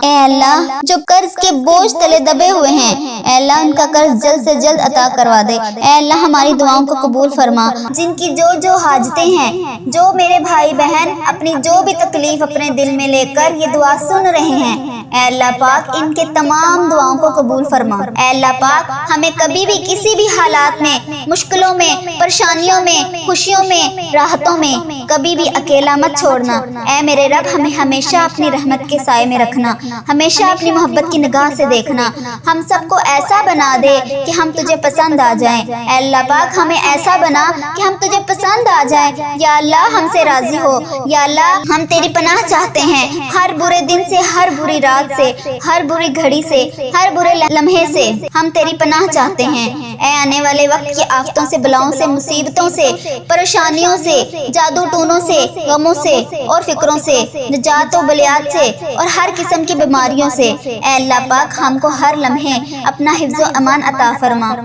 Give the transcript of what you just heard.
اے اللہ جو قرض کے بوجھ تلے دبے ہوئے ہیں، اے اللہ ان کا قرض جلد سے جلد عطا کروا دے۔ اے اللہ ہماری دعاؤں کو قبول فرما۔ جن کی جو حاجتیں ہیں، جو میرے بھائی بہن اپنی جو بھی تکلیف اپنے دل میں لے کر یہ دعا سن رہے ہیں، اے اللہ پاک ان کے تمام دعاؤں کو قبول فرما۔ اے اللہ پاک ہمیں کبھی بھی کسی بھی حالات میں، مشکلوں میں، پریشانیوں میں، خوشیوں میں، راحتوں میں کبھی بھی اکیلا مت چھوڑنا۔ اے میرے رب ہمیں ہمیشہ اپنی رحمت کے سائے میں رکھنا، ہمیشہ اپنی محبت کی نگاہ سے دیکھنا۔ ہم سب کو ایسا بنا دے کہ ہم تجھے پسند آ جائیں۔ اے اللہ پاک ہمیں ایسا بنا کہ ہم تجھے پسند آ جائیں۔ یا اللہ ہم سے راضی ہو۔ یا اللہ ہم تیری پناہ چاہتے ہیں، ہر برے دن سے، ہر بری رات سے، ہر بری گھڑی سے، ہر برے لمحے سے ہم تیری پناہ چاہتے ہیں۔ اے آنے والے وقت کی آفتوں سے، بلاؤں سے، مصیبتوں سے، پریشانیوں سے، جادو ٹونوں سے، غموں سے اور فکروں سے، نجات و بلیات سے اور ہر قسم کی بیماریوں سے، اے اللہ پاک ہم کو ہر لمحے اپنا حفظ و امان عطا فرما۔